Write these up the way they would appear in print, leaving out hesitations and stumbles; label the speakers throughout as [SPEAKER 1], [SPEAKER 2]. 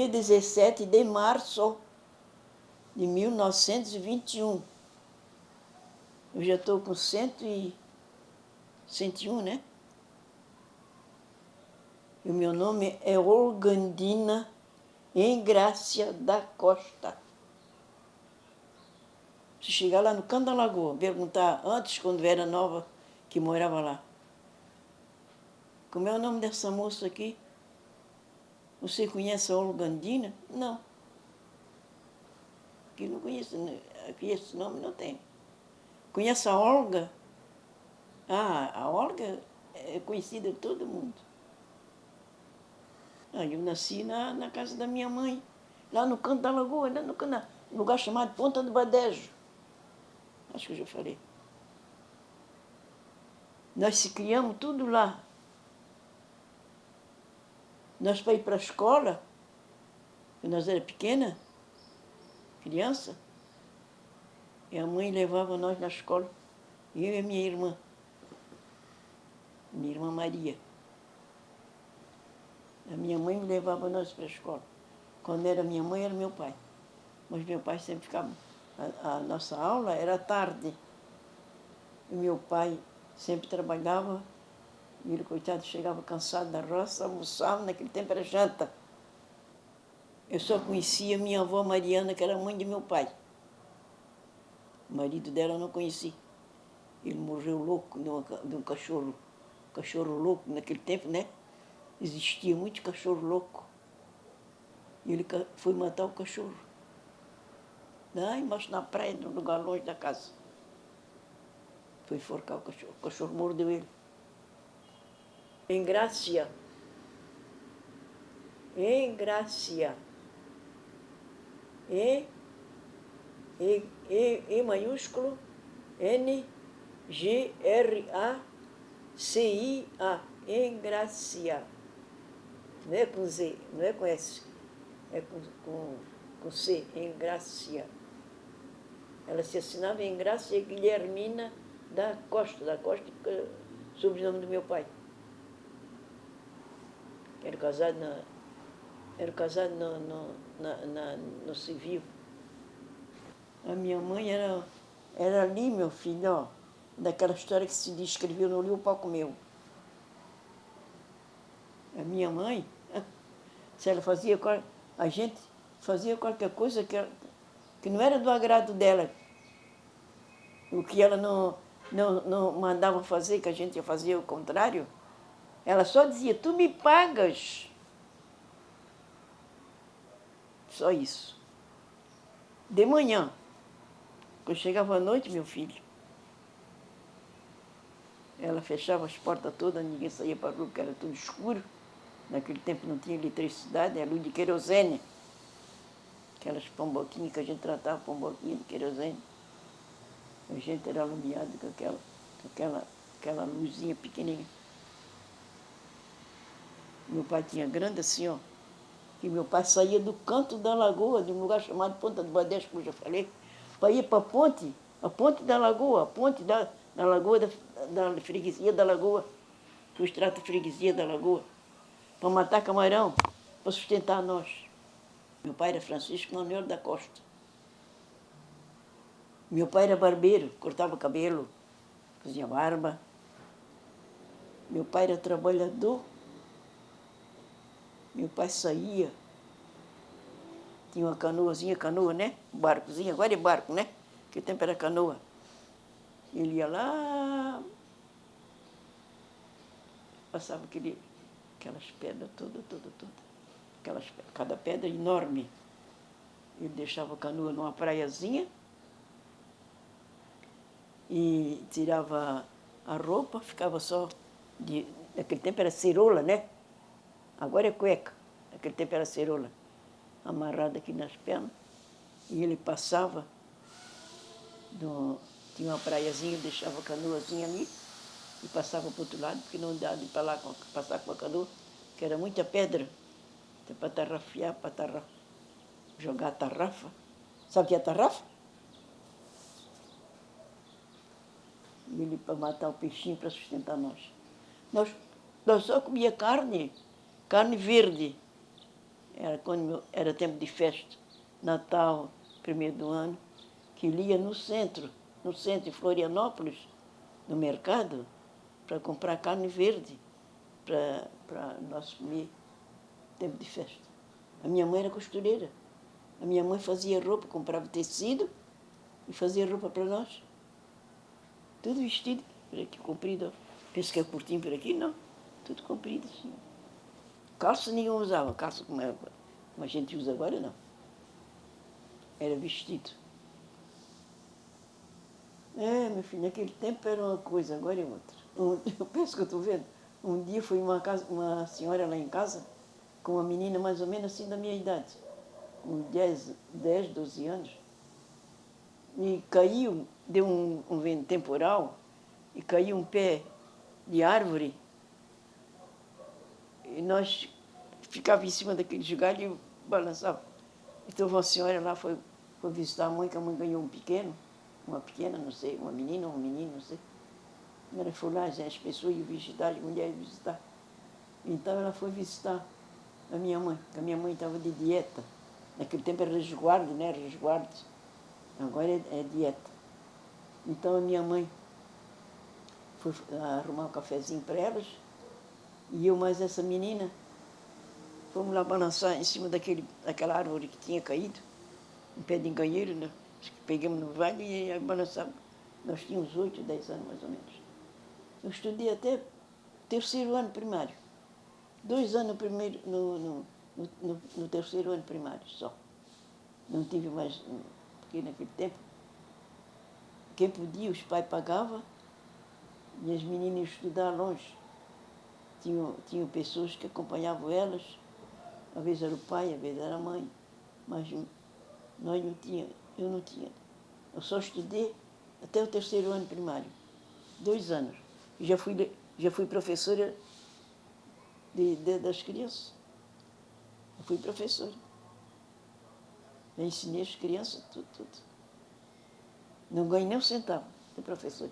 [SPEAKER 1] 17 de março de 1921. Eu já estou com 101, né? E o meu nome é Olgandina Engrácia da Costa. Se chegar lá no canto da lagoa, perguntar antes, quando eu era nova, que morava lá. Como é o nome dessa moça aqui? Você conhece a Olgandina? Não. Aqui não conheço, aqui esse nome não tem. Conhece a Olga? Ah, a Olga é conhecida de todo mundo. Eu nasci na casa da minha mãe, lá no canto da lagoa, lá no lugar chamado Ponta do Badejo. Acho que eu já falei. Nós se criamos tudo lá. Nós para ir para a escola, quando nós era pequena, criança, e a mãe levava nós na escola, eu e a minha irmã Maria. A minha mãe me levava nós para a escola. Quando era minha mãe, era meu pai. Mas meu pai sempre ficava... A nossa aula era à tarde. E meu pai sempre trabalhava. E ele, coitado, chegava cansado da roça, almoçava, naquele tempo era janta. Eu só conhecia minha avó Mariana, que era mãe de meu pai. O marido dela eu não conheci. Ele morreu louco de um cachorro louco. Naquele tempo, né? Existia muito cachorro louco. E ele foi matar o cachorro. Lá embaixo na praia, num lugar longe da casa. Foi enforcar o cachorro mordeu ele. Engrácia. Engrácia. E maiúsculo, N-G-R-A-C-I-A. Engrácia. Não é com Z, não é com S. É com C, Engrácia. Ela se assinava Engrácia Guilhermina da Costa, sobrenome do meu pai. Era casado no civil. A minha mãe era ali, meu filho, ó, daquela história que se descreveu no livro O Pau Comeu. A minha mãe, se ela fazia, a gente fazia qualquer coisa que não era do agrado dela, o que ela não mandava fazer, que a gente ia fazer o contrário, ela só dizia, tu me pagas. Só isso. De manhã, quando chegava à noite, meu filho, ela fechava as portas todas, ninguém saía para a rua, porque era tudo escuro. Naquele tempo não tinha eletricidade, era luz de querosene. Aquelas pomboquinhas que a gente tratava, pomboquinha de querosene. A gente era alumiado com aquela luzinha pequenininha. Meu pai tinha grande assim, ó. E meu pai saía do canto da lagoa, de um lugar chamado Ponta do Badejo, como eu já falei, para ir para a ponte da lagoa, a ponte da lagoa, da freguesia da lagoa, o extrato freguesia da lagoa, para matar camarão, para sustentar nós. Meu pai era Francisco Manuel da Costa. Meu pai era barbeiro, cortava cabelo, fazia barba. Meu pai era trabalhador. Meu pai saía, tinha uma canoa, né? Um barcozinho, agora é barco, né? Naquele tempo era canoa. Ele ia lá, passava aquelas pedras todas. Cada pedra enorme. Ele deixava a canoa numa praiazinha e tirava a roupa, ficava só naquele tempo era cerola, né? Agora é cueca. Naquele tempo era cerola. Amarrada aqui nas pernas. E ele passava, tinha uma praiazinha, deixava a canoazinha ali e passava para o outro lado, porque não dava de ir para lá passar com a canoa, que era muita pedra. Então, para tarrafiar, jogar a tarrafa. Sabe o que é a tarrafa? Ele para matar o peixinho para sustentar nós. Nós só comia carne verde. era quando era tempo de festa, Natal, primeiro do ano, que ele ia no centro de Florianópolis, no mercado, para comprar carne verde, para nós comer, tempo de festa. A minha mãe era costureira. A minha mãe fazia roupa, comprava tecido e fazia roupa para nós. Tudo vestido, por aqui, comprido. Penso que é curtinho por aqui, não. Tudo comprido, assim. Calça ninguém usava, calça como a gente usa agora, não. Era vestido. É, meu filho, naquele tempo era uma coisa, agora é outra. Eu penso que eu estou vendo. Um dia foi uma senhora lá em casa, com uma menina mais ou menos assim da minha idade, com 10 12 anos, e caiu, deu um vento temporal, e caiu um pé de árvore, e nós ficávamos em cima daquele galho e balançava. Então uma senhora lá foi visitar a mãe, que a mãe ganhou um pequeno, uma pequena, não sei, uma menina ou um menino, não sei. Ela foi lá, as pessoas iam visitar, as mulheres iam visitar. Então ela foi visitar a minha mãe, porque a minha mãe estava de dieta. Naquele tempo era resguardo, né? Resguardo. Agora é dieta. Então a minha mãe foi arrumar um cafezinho para elas, e eu mais essa menina fomos lá balançar em cima daquela árvore que tinha caído, um pé de enganheiro, né? Pegamos no vale e aí balançamos. Nós tínhamos 8, 10 anos mais ou menos. Eu estudei até terceiro ano primário. 2 anos primeiro, no terceiro ano primário só. Não tive mais, porque naquele tempo, quem podia, os pais pagavam, e as meninas iam estudar longe. Tinham pessoas que acompanhavam elas, às vezes era o pai, às vezes era a mãe, mas nós não tinha, eu não tinha. Eu só estudei até o terceiro ano primário, 2 anos. Já fui professora das crianças. Eu fui professora. Eu ensinei as crianças tudo, tudo. Não ganho nem um centavo de professora.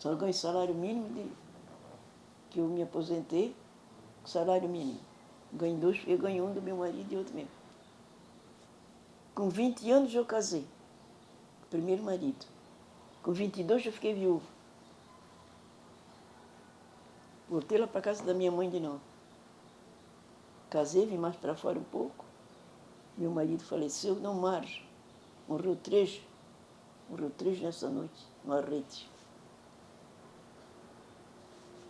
[SPEAKER 1] Só ganho salário mínimo que eu me aposentei, salário mínimo. Ganho 2, eu ganho um do meu marido e outro meu. Com 20 anos eu casei. Primeiro marido. Com 22 eu fiquei viúva. Voltei lá para casa da minha mãe de novo. Casei, vim mais para fora um pouco. Meu marido faleceu, não mais. Morreu três nessa noite, numa rede.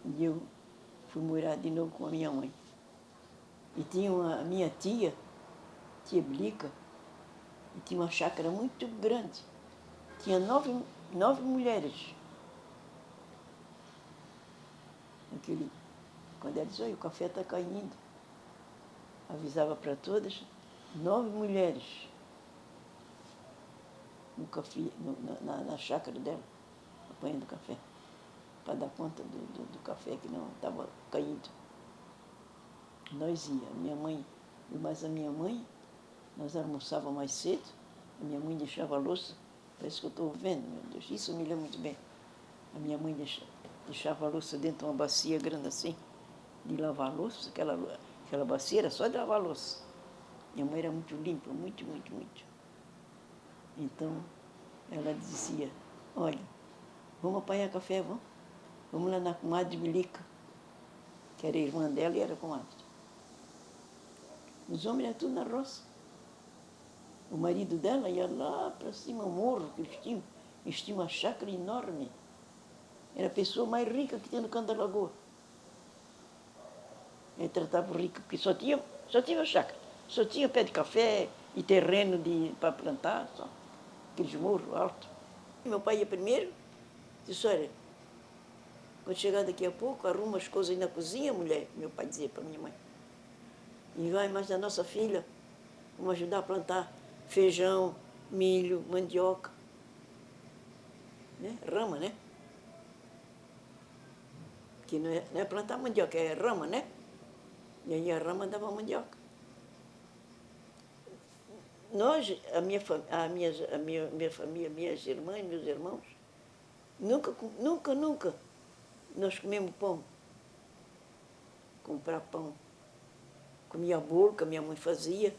[SPEAKER 1] E eu fui morar de novo com a minha mãe. E tinha a minha tia Blica, e tinha uma chácara muito grande. Tinha nove mulheres. Quando ela dizia, o café está caindo, avisava para todas, 9 mulheres no café, na chácara dela, apanhando café, para dar conta do café que não estava caindo. Nós ia, minha mãe, e mais a minha mãe, nós almoçávamos mais cedo, a minha mãe deixava a louça, parece que eu estou vendo, meu Deus, isso eu me lembro muito bem. A minha mãe deixava a louça dentro de uma bacia grande assim, de lavar louça, aquela bacia era só de lavar louça. Minha mãe era muito limpa, muito, muito, muito. Então, ela dizia, olha, vamos apanhar café, vamos? Vamos lá na comadre Milica, que era irmã dela e era comadre. Os homens eram tudo na roça. O marido dela ia lá para cima, o morro que eles tinham uma chácara enorme. Era a pessoa mais rica que tinha no canto da lagoa. Ele tratava o rico, porque só tinha chácara. Só tinha pé de café e terreno para plantar, só. Aqueles morros altos. Meu pai ia primeiro, disse, olha, quando chegar daqui a pouco, arruma as coisas aí na cozinha, mulher, meu pai dizia para minha mãe. E vai mais da nossa filha, vamos ajudar a plantar feijão, milho, mandioca. Né? Rama, né? Que não é plantar mandioca, é rama, né? E aí a rama dava mandioca. Nós, minha família, minhas irmãs, meus irmãos, nunca nós comemos pão. Comprar pão. Comia bolo que a minha mãe fazia.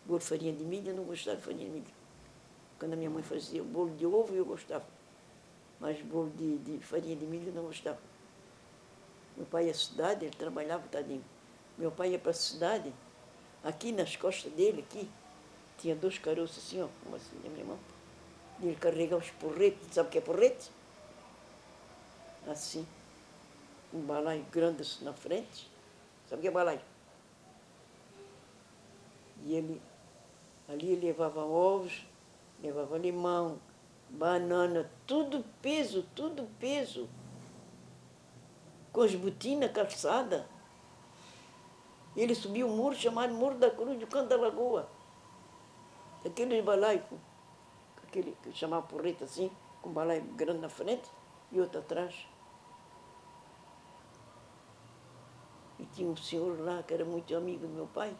[SPEAKER 1] Bolo de farinha de milho, eu não gostava de farinha de milho. Quando a minha mãe fazia bolo de ovo, eu gostava. Mas bolo de farinha de milho, eu não gostava. Meu pai ia à cidade, ele trabalhava, tadinho. Meu pai ia para a cidade, aqui nas costas dele, aqui, tinha 2 caroços assim, ó, como assim, na minha mão. E ele carregava os porretes, sabe o que é porrete? Assim, um balaio grande assim na frente. Sabe o que é balaio? E ele, ali levava ovos, levava limão, banana, tudo peso, tudo peso. Com as botinas calçadas. Ele subiu um muro chamado Muro da Cruz, do Canto da Lagoa. Aquele balaio, aquele que chamava porreta assim, com um balaio grande na frente e outro atrás. E tinha um senhor lá que era muito amigo do meu pai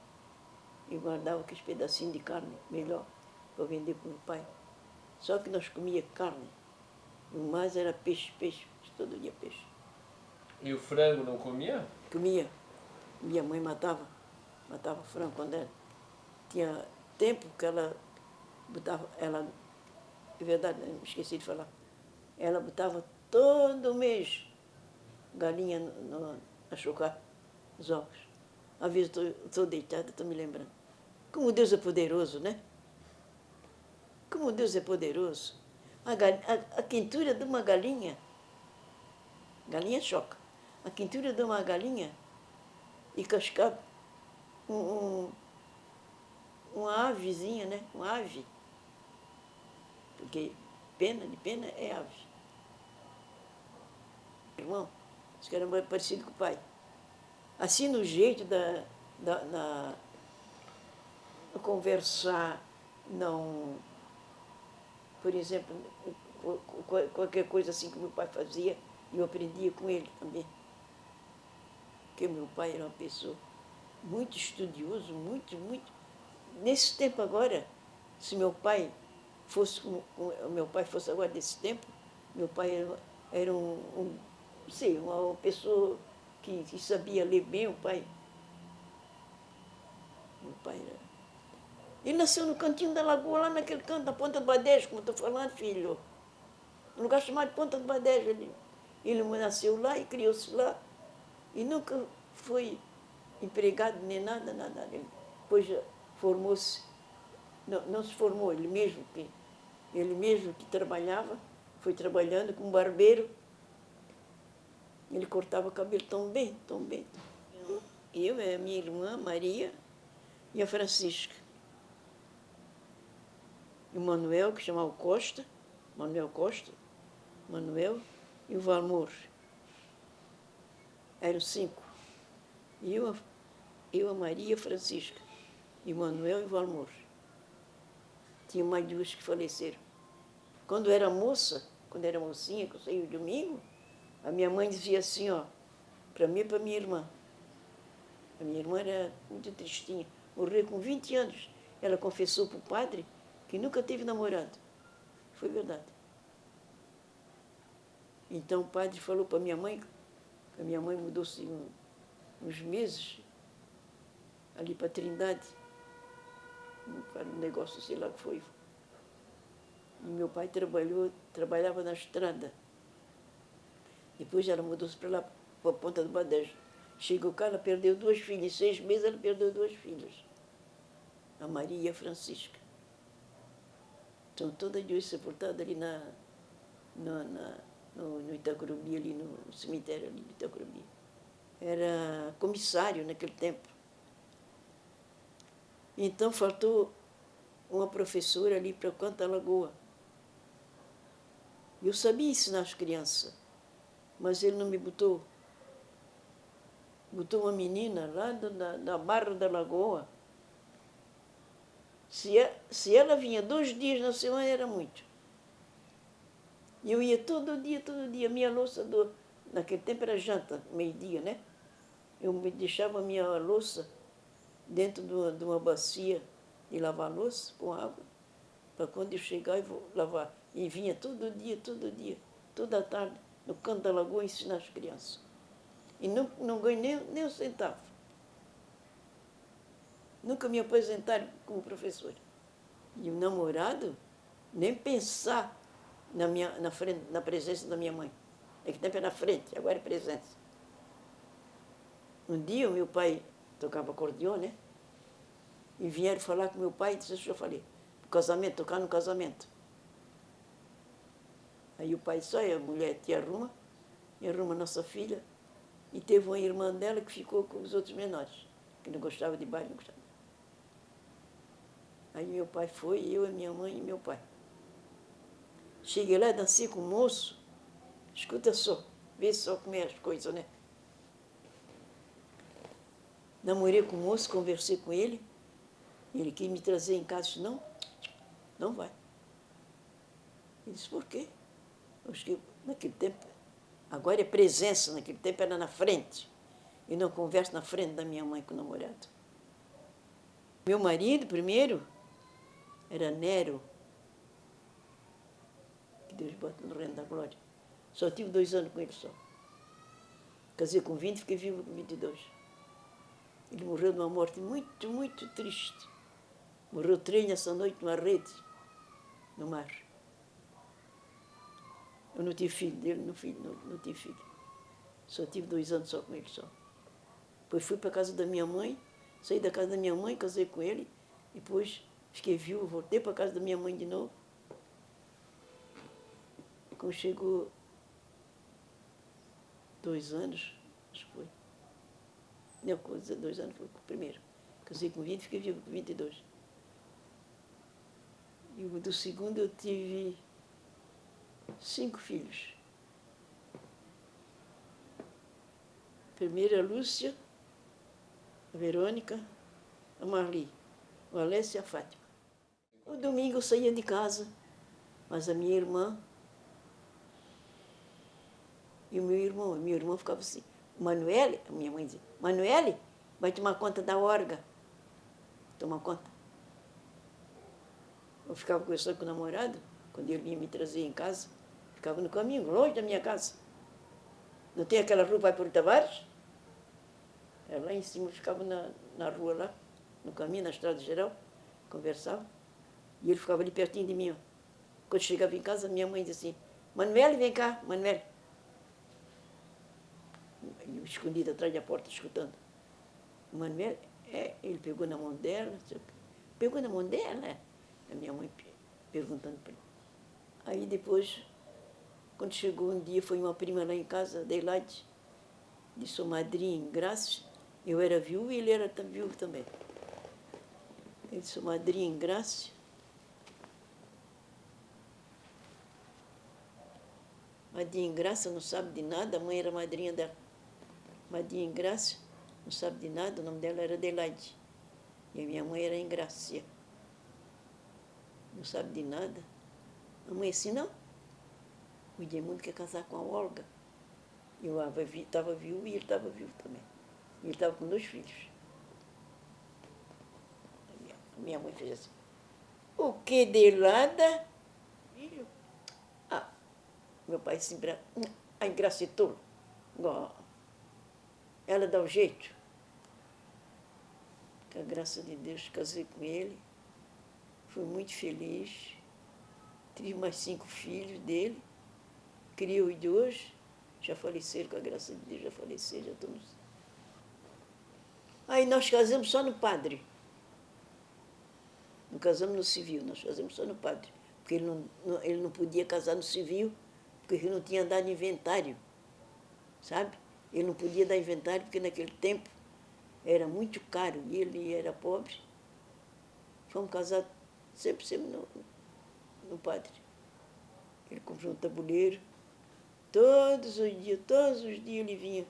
[SPEAKER 1] e guardava aqueles pedacinhos de carne melhor para vender para o meu pai. Só que nós comíamos carne. O mais era peixe, peixe, todo dia peixe.
[SPEAKER 2] E o frango não comia?
[SPEAKER 1] Comia. Minha mãe matava frango quando era. Tinha tempo que ela botava, ela, é verdade, esqueci de falar, ela botava todo mês galinha a chocar os ovos. Às vezes estou deitada, estou me lembrando. Como Deus é poderoso, né? Como Deus é poderoso. A quentura de uma galinha choca. A quentura de uma galinha e cascar uma avezinha, né? Uma ave. Porque de pena é ave. Irmão, esse cara é parecido com o pai. Assim no jeito da conversar, não... Por exemplo, qualquer coisa assim que meu pai fazia, eu aprendia com ele também. Porque meu pai era uma pessoa muito estudioso, muito, muito. Nesse tempo agora, se meu pai fosse meu pai fosse agora desse tempo, meu pai era não sei, uma pessoa que sabia ler bem, o pai. Meu pai era. Ele nasceu no cantinho da lagoa, lá naquele canto, na Ponta do Badejo, como estou falando, filho. Um lugar chamado Ponta do Badejo. Ele nasceu lá e criou-se lá. E nunca foi empregado nem nada, nada. Ele depois formou-se, não se formou, ele mesmo que trabalhava, foi trabalhando como barbeiro. Ele cortava o cabelo tão bem, tão bem. Eu, a minha irmã Maria e a Francisca. E o Manuel, que chamava Costa, Manuel e o Valmor. Eram 5. Eu, a Maria, a Francisca, e o Manuel e o Valmor. Tinha mais 2 que faleceram. Quando era moça, quando era mocinha, que eu saí o domingo, a minha mãe dizia assim, ó, para mim e para minha irmã. A minha irmã era muito tristinha. Morreu com 20 anos. Ela confessou para o padre que nunca teve namorado. Foi verdade. Então o padre falou para minha mãe, que a minha mãe mudou-se uns meses, ali para Trindade, para um negócio, sei lá o que foi. E meu pai trabalhava na estrada. Depois ela mudou-se para lá, para a Ponta do Badejo. Chegou cá, ela perdeu 2 filhas. Em 6 meses ela perdeu 2 filhas. A Maria e a Francisca. Estão todas 2 sepultadas ali no Itacurubi, ali no cemitério ali do Itacurubi. Era comissário naquele tempo. Então faltou uma professora ali para o Canto da Lagoa. Eu sabia ensinar as crianças, mas ele não me botou. Botou uma menina lá da Barra da Lagoa. Se ela vinha 2 dias na semana, era muito. E eu ia todo dia. Minha louça, naquele tempo era janta, meio-dia, né? Eu me deixava a minha louça dentro de uma bacia de lavar louça com água, para quando eu chegar eu vou lavar. E vinha todo dia, toda tarde, no Canto da Lagoa, ensinar as crianças. E não ganhei nem um centavo. Nunca me aposentaram como professora. E o namorado, nem pensar na frente, na presença da minha mãe. Naquele tempo era na frente, agora é presença. Um dia o meu pai tocava acordeon, né? E vieram falar com meu pai e disse, eu falei, casamento, tocar no casamento. Aí o pai disse, olha, a mulher te arruma nossa filha. E teve uma irmã dela que ficou com os outros menores, que não gostava de baile, não gostava. Aí meu pai foi, eu, a minha mãe e meu pai. Cheguei lá, dancei com o moço, escuta só, vê só como é as coisas, né? Namorei com o moço, conversei com ele, ele quis me trazer em casa, disse, não, não vai. Ele disse, por quê? Eu acho que naquele tempo, agora é presença, naquele tempo era na frente. Eu não converso na frente da minha mãe com o namorado. Meu marido, primeiro, era Nero, que Deus bota no reino da glória. Só tive 2 anos com ele só. Casei com 20, fiquei vivo com 22. Ele morreu de uma morte muito, muito triste. Morreu 3 nessa noite numa rede, no mar. Eu não tive filho dele, não tive filho. Só tive 2 anos só com ele só. Depois fui para a casa da minha mãe, saí da casa da minha mãe, casei com ele, depois fiquei viúvo, voltei para a casa da minha mãe de novo. Quando chegou 2 anos, acho que foi. Não, 2 anos foi o primeiro. Casei com 20, fiquei vivo com 22. E o do segundo eu tive 5 filhos. Primeiro a Lúcia, a Verônica, a Marli, o Alessio e a Fátima. O domingo eu saía de casa, mas a minha irmã e o meu irmão ficava assim, Manuele, a minha mãe dizia, Manuele, vai tomar conta da orga. Tomar conta. Eu ficava conversando com o namorado, quando ele vinha me trazer em casa, ficava no caminho, longe da minha casa. Não tem aquela rua vai por Tavares? Lá em cima, ficava na rua lá, no caminho, na estrada geral, conversava. E ele ficava ali pertinho de mim. Ó. Quando chegava em casa, minha mãe dizia assim, Manuele, vem cá, Manuele. Eu escondido atrás da porta, escutando. Manuele, ele pegou na mão dela, pegou na mão dela? A minha mãe perguntando para ele. Aí depois, quando chegou um dia, foi uma prima lá em casa, Adelaide, de sua madrinha em Graças. Eu era viúva e ele era viúvo também. Ele de sua madrinha em Graças. Madrinha em Graça não sabe de nada, a mãe era madrinha dela. Madrinha em Graça não sabe de nada, o nome dela era Adelaide. E a minha mãe era Engrácia. Não sabe de nada. A mãe assim, não. O Edmundo quer casar com a Olga. Eu estava viúva e ele estava vivo também. E ele estava com 2 filhos. A minha mãe fez assim. O que, Delada? Filho? Meu pai se a engracitou. Ela dá o jeito. Com a graça de Deus, casei com ele. Fui muito feliz. Tive mais 5 filhos dele. Criei os de hoje. Já faleceram, com a graça de Deus, já faleceram, já estamos. Aí nós casamos só no padre. Não casamos no civil, nós casamos só no padre. Porque ele não podia casar no civil, porque ele não tinha dado inventário. Sabe? Ele não podia dar inventário, porque naquele tempo era muito caro e ele era pobre. Fomos casados sempre no padre. Ele comprou um tabuleiro. Todos os dias ele vinha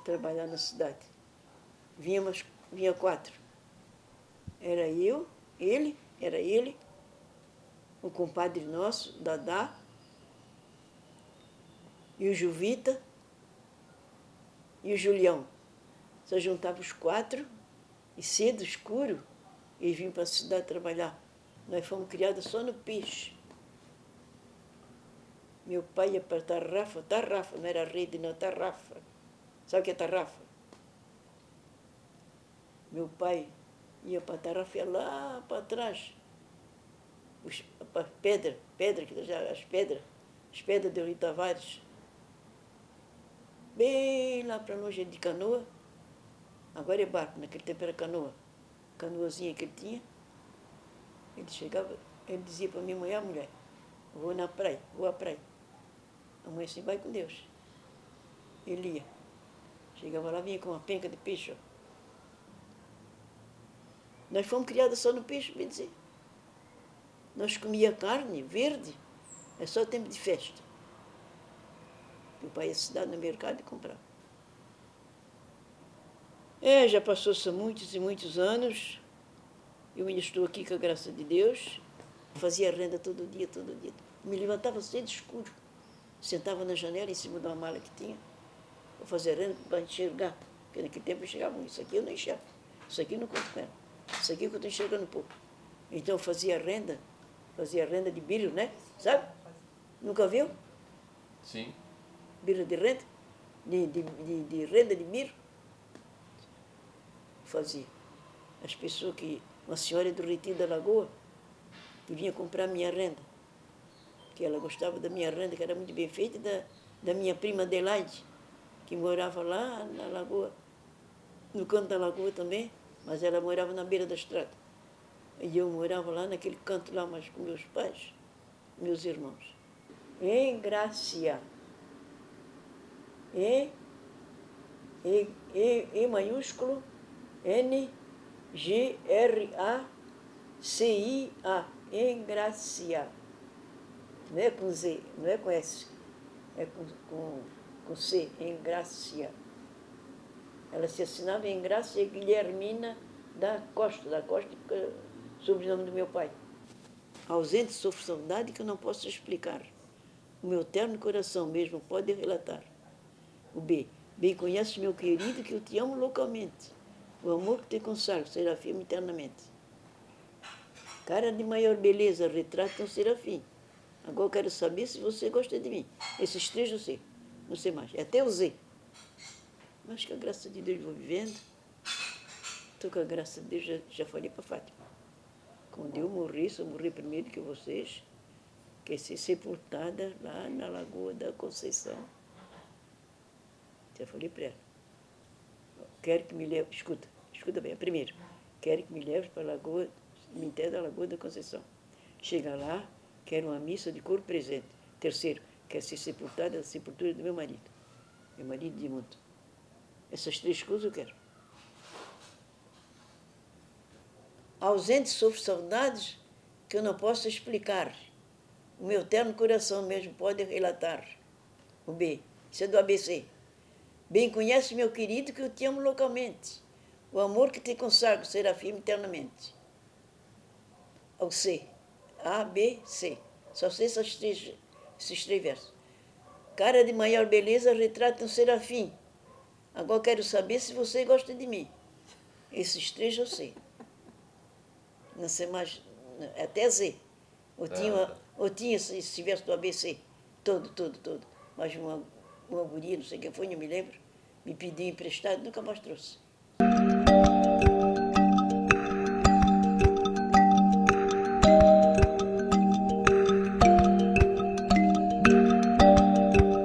[SPEAKER 1] trabalhar na cidade. Vinha 4. Era ele, o compadre nosso, Dadá, e o Juvita, e o Julião. Só juntava os 4, e cedo, escuro, eles vinham para a cidade trabalhar. Nós fomos criados só no peixe. Meu pai ia para tarrafa, não era rede, não, tarrafa. Sabe o que é tarrafa? Meu pai Ia para a tarrafia lá para trás. As pedras do Rio Tavares. Bem lá para longe de canoa. Agora é barco, naquele tempo era canoa. Canoazinha que ele tinha. Ele chegava, ele dizia para minha mulher, vou na praia, vou à praia. A mãe assim, vai com Deus. Ele ia. Chegava lá, vinha com uma penca de peixe. Ó. Nós fomos criados só no peixe, bem dizer. Nós comia carne verde, é só tempo de festa. Meu pai ia à cidade, no mercado e comprava. Já passou-se muitos e muitos anos. Eu ainda estou aqui com a graça de Deus. Fazia renda todo dia, todo dia. Me levantava cedo escuro. Sentava na janela, em cima de uma mala que tinha. Vou fazer renda para enxergar. Porque naquele tempo enxergavam isso aqui, eu não enxergo. Isso aqui eu não conto com ela. Isso aqui é que eu estou enxergando um pouco. Então eu fazia renda de birro, né? Sabe? Nunca viu?
[SPEAKER 2] Sim.
[SPEAKER 1] Birro de renda? De renda de birro? Fazia. As pessoas que... Uma senhora do Retiro da Lagoa, que vinha comprar minha renda. Que ela gostava da minha renda, que era muito bem feita, da minha prima Adelaide, que morava lá na Lagoa, no canto da Lagoa também, mas ela morava na beira da estrada. E eu morava lá naquele canto lá, mas com meus pais, meus irmãos. Em Grácia. E maiúsculo, N-G-R-A-C-I-A. Em Grácia. Não é com Z, não é com S, é com C, em Grácia. Ela se assinava em Grácia Guilhermina da Costa, sobrenome do meu pai. Ausente sofro saudade que eu não posso explicar. O meu terno coração mesmo pode relatar. O B. Bem conhece meu querido que eu te amo localmente. O amor que te consagro será firme eternamente. Cara de maior beleza retrata um serafim. Agora eu quero saber se você gosta de mim. Esses três eu sei. Não sei mais. É até o Z. Mas com a graça de Deus vou vivendo. Estou com a graça de Deus, já falei para Fátima. Quando eu morrer, se eu morrer primeiro que vocês, quer ser sepultada lá na Lagoa da Conceição. Já falei para ela. Quero que me leve, escuta bem, primeiro. Quero que me leve para a Lagoa, cemitério da Lagoa da Conceição. Chega lá, quero uma missa de corpo presente. Terceiro, quero ser sepultada na sepultura do meu marido de muito. Essas três coisas eu quero. Ausente sofro saudades que eu não posso explicar. O meu terno coração mesmo pode relatar. O B, isso é do ABC. Bem conhece meu querido que eu te amo localmente. O amor que te consagro será firme eternamente. O C, A, B, C. Só sei esses três versos. Cara de maior beleza retrata um serafim. Agora quero saber se você gosta de mim. Esses três eu sei. Não sei mais, até Z. Ou tinha esse verso do ABC. Todo. Mas uma guria, não sei quem foi, não me lembro, me pediu emprestado, nunca mais trouxe.